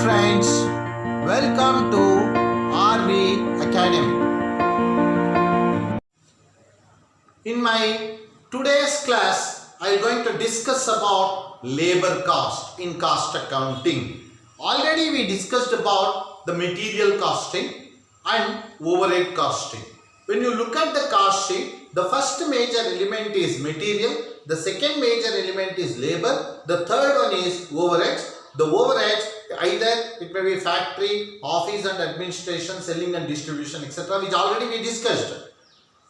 friends, welcome to RV Academy. In my today's class, I am going to discuss about labor cost in cost accounting. Already we discussed about the material costing and overhead costing. When you look at the cost sheet, the first major element is material, the second major element is labor, the third one is overheads. The overheads, either it may be factory, office and administration, selling and distribution, etc., which already we discussed.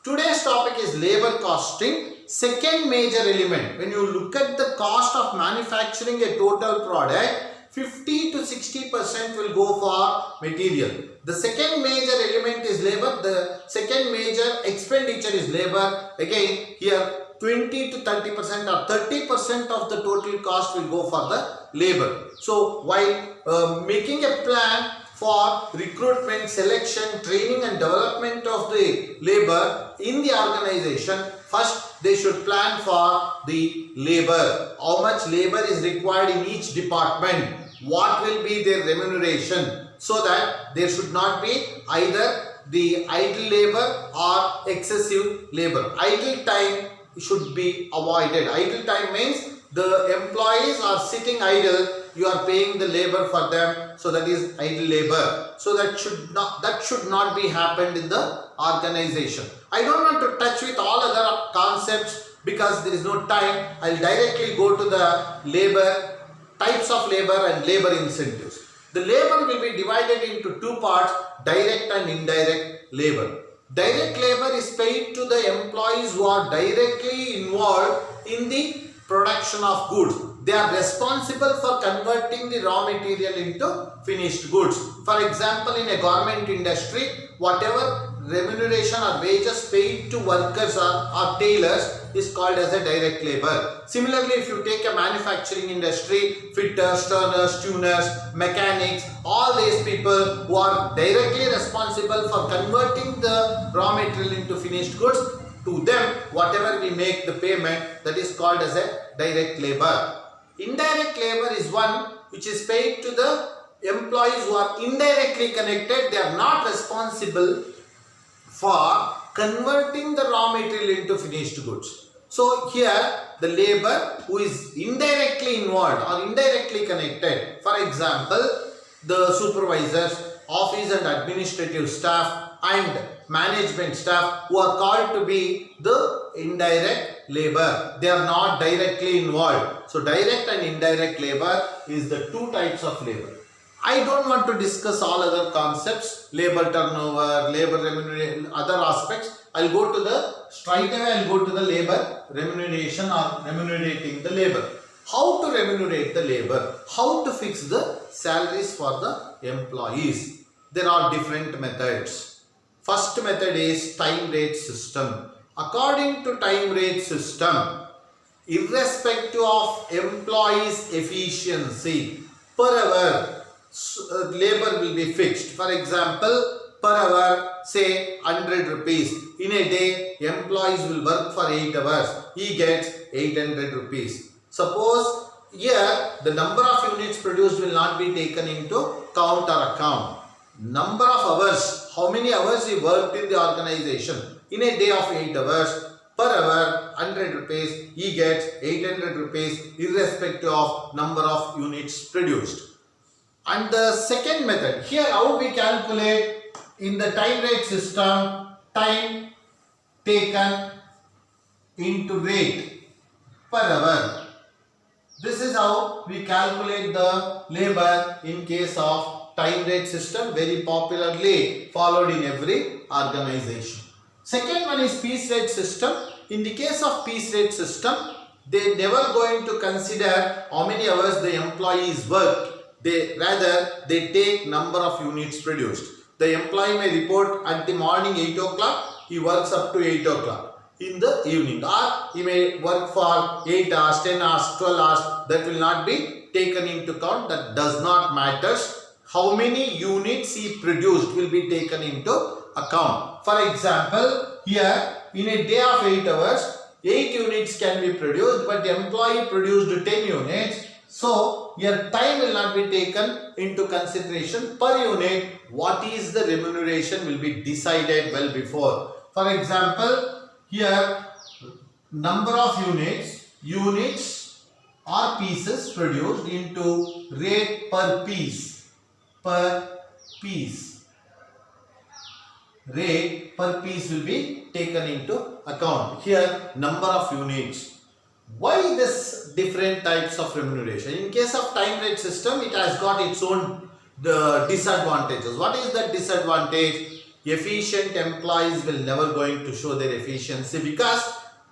Today's topic is labor costing. Second major element, when you look at the cost of manufacturing a total product, 50 to 60% will go for material. The second major element is labor. The second major expenditure is labor. Again, here 20 to 30% or 30% of the total cost will go for the labor. So, while making a plan for recruitment, selection, training and development of the labor in the organization, first they should plan for the labor. How much labor is required in each department? What will be their remuneration? So that there should not be either the idle labor or excessive labor. Idle time should be avoided. Idle time means the employees are sitting idle, you are paying the labor for them, so that is idle labor. So that should not be happened in the organization. I don't want to touch with all other concepts because there is no time. I will directly go to the labor, types of labor and labor incentives. The labor will be divided into two parts, direct and indirect labor. Direct labor is paid to the employees who are directly involved in the production of goods. They are responsible for converting the raw material into finished goods. For example, in a garment industry, whatever remuneration or wages paid to workers or tailors is called as a direct labor. Similarly, if you take a manufacturing industry, fitters, turners, tuners, mechanics, all these people who are directly responsible for converting the raw material into finished goods, to them whatever we make the payment, that is called as a direct labor. Indirect labor is one which is paid to the employees who are indirectly connected. They are not responsible for converting the raw material into finished goods. So here the labor who is indirectly involved or indirectly connected, for example the supervisors, office and administrative staff and management staff, who are called to be the indirect labor. They are not directly involved. So direct and indirect labor is the two types of labor. I don't want to discuss all other concepts, labor turnover, labor remuneration, other aspects. I'll go to the, straight away I'll go to the labor remuneration or remunerating the labor. How to remunerate the labor? How to fix the salaries for the employees? There are different methods. First method is time rate system. According to time rate system, irrespective of employees' efficiency, per hour labor will be fixed. For example, per hour say 100 rupees. In a day, employees will work for 8 hours. He gets 800 rupees. Suppose here the number of units produced will not be taken into count or account. Number of hours, how many hours he worked in the organization. In a day of 8 hours, per hour 100 rupees, he gets 800 rupees irrespective of number of units produced. And the second method, here how we calculate in the time rate system, time taken into rate per hour. This is how we calculate the labor in case of time rate system, very popularly followed in every organization. Second one is piece rate system. In the case of piece rate system, they never going to consider how many hours the employees worked. Rather they take number of units produced. The employee may report at the morning 8 o'clock, he works up to 8 o'clock in the evening, or he may work for 8 hours, 10 hours, 12 hours. That will not be taken into account. That does not matter. How many units he produced will be taken into account. For example, here in a day of 8 hours, 8 units can be produced, but the employee produced 10 units. So your time will not be taken into consideration per unit. What is the remuneration will be decided well before. For example, here number of units or pieces produced into rate per piece. Rate per piece will be taken into account. Here number of units. Why this different types of remuneration? In case of time rate system, it has got its own disadvantages. What is that disadvantage? Efficient employees will never going to show their efficiency, because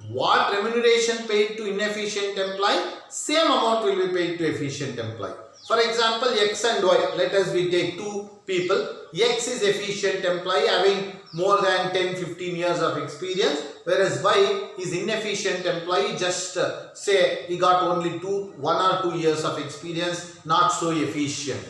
what remuneration paid to inefficient employee, same amount will be paid to efficient employee. For example, X and Y, let us we take two people. X is efficient employee having more than 10-15 years of experience, whereas Y is inefficient employee, just say he got only 1 or 2 years of experience, not so efficient.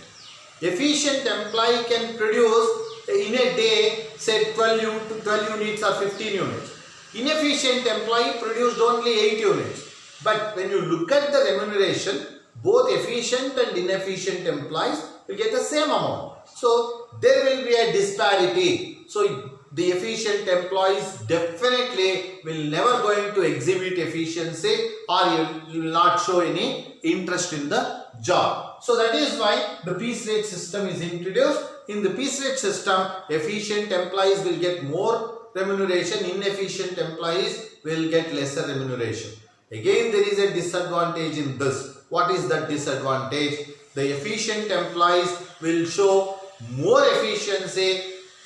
Efficient employee can produce in a day say 12 units or 15 units. Inefficient employee produced only 8 units. But when you look at the remuneration, both efficient and inefficient employees will get the same amount. So there will be a disparity. So the efficient employees definitely will never going to exhibit efficiency, or you will not show any interest in the job. So that is why the piece rate system is introduced. In the piece rate system, efficient employees will get more remuneration, inefficient employees will get lesser remuneration. Again, there is a disadvantage in this. What is that disadvantage? The efficient employees will show more efficiency,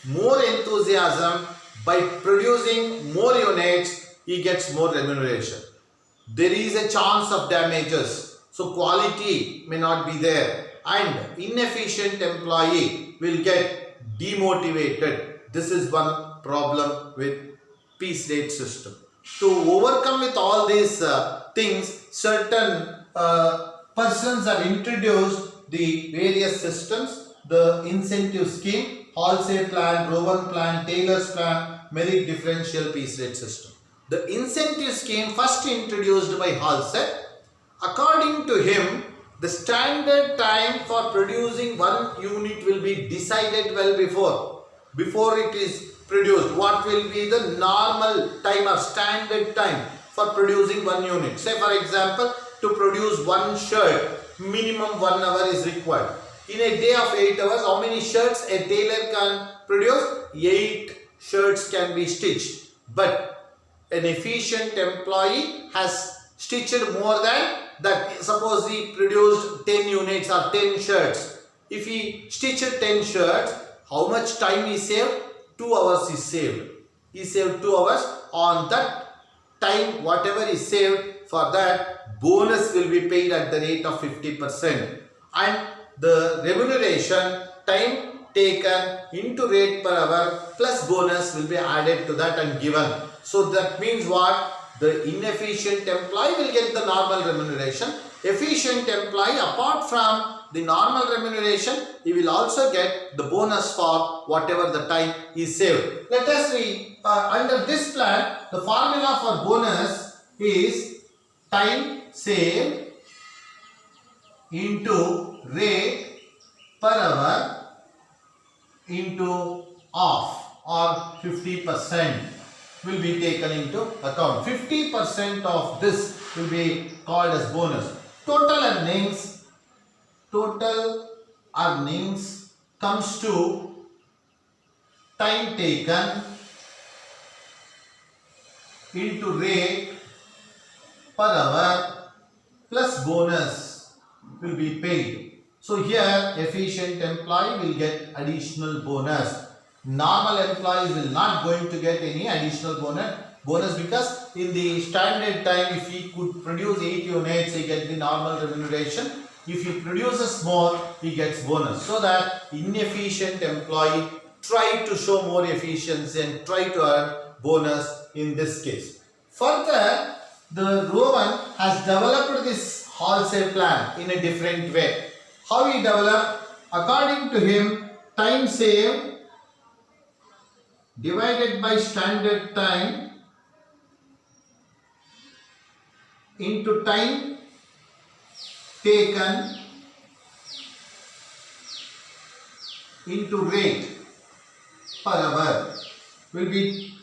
more enthusiasm. By producing more units, he gets more remuneration. There is a chance of damages, so quality may not be there, and inefficient employee will get demotivated. This is one problem with piece rate system. To overcome with all these things, certain persons have introduced the various systems, the incentive scheme, wholesale plan, Rowan plan, Taylor's plan, merit differential piece rate system. The incentive scheme first introduced by Halsey. According to him, the standard time for producing one unit will be decided well before it is produced. What will be the normal time or standard time for producing one unit? Say for example, to produce one shirt, minimum 1 hour is required. In a day of 8 hours, how many shirts a tailor can produce? 8 shirts can be stitched. But an efficient employee has stitched more than that. Suppose he produced 10 units or 10 shirts. If he stitched 10 shirts, how much time he saved? 2 hours is saved. He saved 2 hours. On that time, whatever he saved, for that bonus will be paid at the rate of 50%. And the remuneration, time taken into rate per hour plus bonus will be added to that and given. So that means what? The inefficient employee will get the normal remuneration. Efficient employee, apart from the normal remuneration, he will also get the bonus for whatever the time he saved. Let us see, under this plan, the formula for bonus is time saved into rate per hour into off, or 50% will be taken into account. 50% of this will be called as bonus. Total earnings comes to time taken into rate per hour plus bonus will be paid. So here efficient employee will get additional bonus. Normal employees will not going to get any additional bonus because in the standard time, if he could produce 8 units, he gets the normal remuneration. If he produces more, he gets bonus. So that inefficient employee try to show more efficiency and try to earn bonus in this case. Further, the Rowan has developed this wholesale plan in a different way. How he developed? According to him, time saved divided by standard time into time taken into rate per hour will be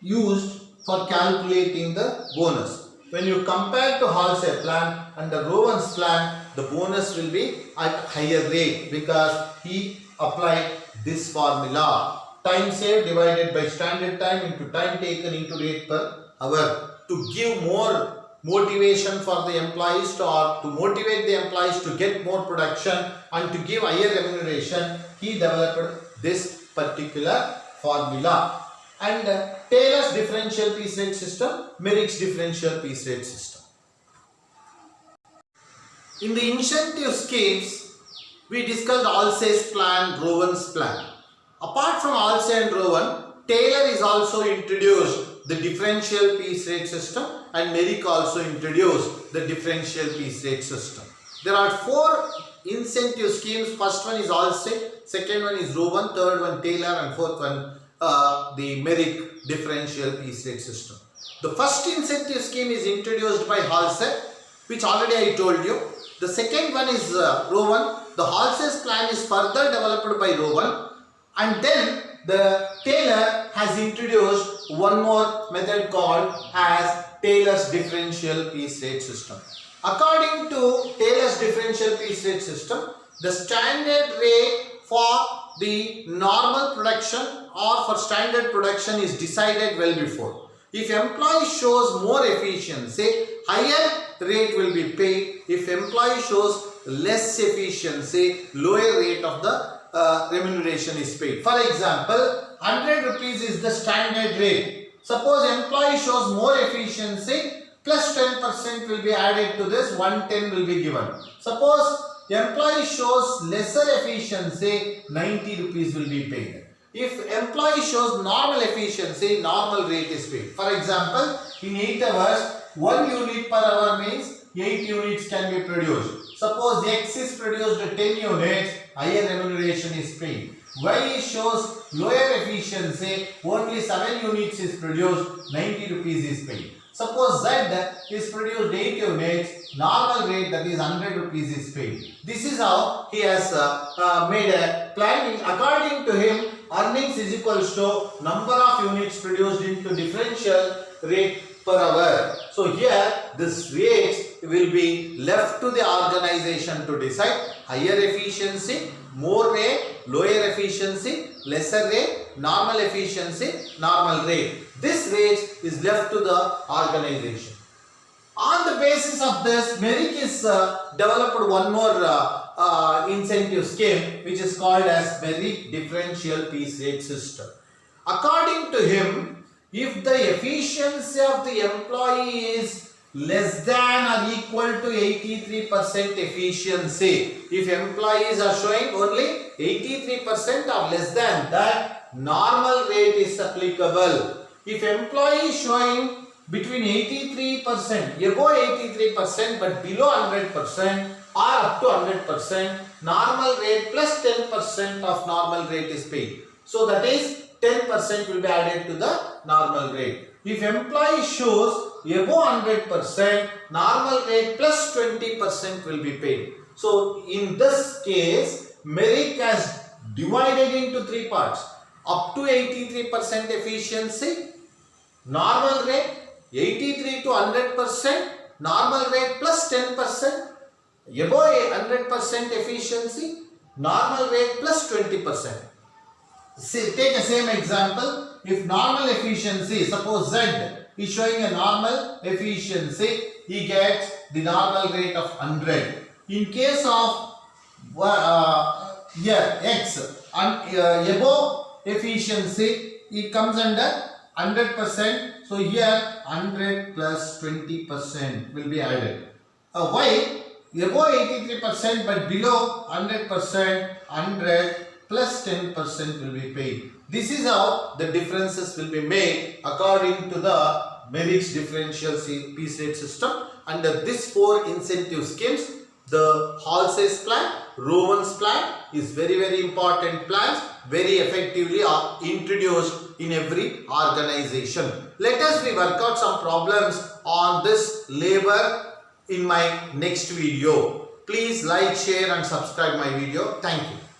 used for calculating the bonus. When you compare to wholesale plan and the Rowan's plan, the bonus will be at higher rate because he applied this formula. Time saved divided by standard time into time taken into rate per hour. To give more motivation for the employees to motivate the employees to get more production and to give higher remuneration, he developed this particular formula. And Taylor's differential piece rate system, Merrick's differential piece rate system. In the incentive schemes, we discussed Halsey's plan, Rowan's plan. Apart from Halsey and Rowan, Taylor is also introduced the differential piece rate system and Merrick also introduced the differential piece rate system. There are 4 incentive schemes. First one is Halsey, second one is Rowan, third one Taylor, and fourth one the Merrick differential piece rate system. The first incentive scheme is introduced by Halsey, which already I told you. The second one is Rowan. The Halsey's plan is further developed by Rowan, and then the Taylor has introduced one more method called as Taylor's differential piece rate system. According to Taylor's differential piece rate system, the standard rate for the normal production or for standard production is decided well before. If employee shows more efficiency, higher rate will be paid. If employee shows less efficiency, lower rate of the remuneration is paid. For example, 100 rupees is the standard rate. Suppose employee shows more efficiency, plus 10% will be added to this, 110 will be given. Suppose employee shows lesser efficiency, 90 rupees will be paid. If employee shows normal efficiency, normal rate is paid. For example, in 8 hours, 1 unit per hour means 8 units can be produced. Suppose X is produced 10 units, higher remuneration is paid. Y shows lower efficiency, only 7 units is produced, 90 rupees is paid. Suppose Z is produced 8 units, normal rate, that is 100 rupees is paid. This is how he has made a planning. According to him, earnings is equals to number of units produced into differential rate per hour. So here this rates will be left to the organization to decide. Higher efficiency, more rate, lower efficiency, lesser rate, normal efficiency, normal rate. This rate is left to the organization. On the basis of this, Merrick is developed one more incentive scheme which is called as Merrick differential piece rate system. According to him, if the efficiency of the employee is less than or equal to 83% efficiency, if employees are showing only 83% or less than that, normal rate is applicable. If employee is showing between 83%, above 83% but below 100% or up to 100%, normal rate plus 10% of normal rate is paid. So that is 10% will be added to the normal rate. If employee shows above 100%, normal rate plus 20% will be paid. So in this case, Merrick has divided into 3 parts. Up to 83% efficiency, normal rate, 83 to 100%, normal rate plus 10%, above 100% efficiency, normal rate plus 20%. Take a same example. If normal efficiency, suppose Z is showing a normal efficiency, he gets the normal rate of 100. In case of here X above efficiency, it comes under 100%. So here 100 plus 20% will be added. Y above 83% but below 100%, 100 plus 10% will be paid. This is how the differences will be made according to the Merrick's differential piece rate system. Under these 4 incentive schemes, the Halsey's plan, Rowan's plan is very important plans, very effectively are introduced in every organization. Let us work out some problems on this labor in my next video. Please like, share and subscribe my video. Thank you.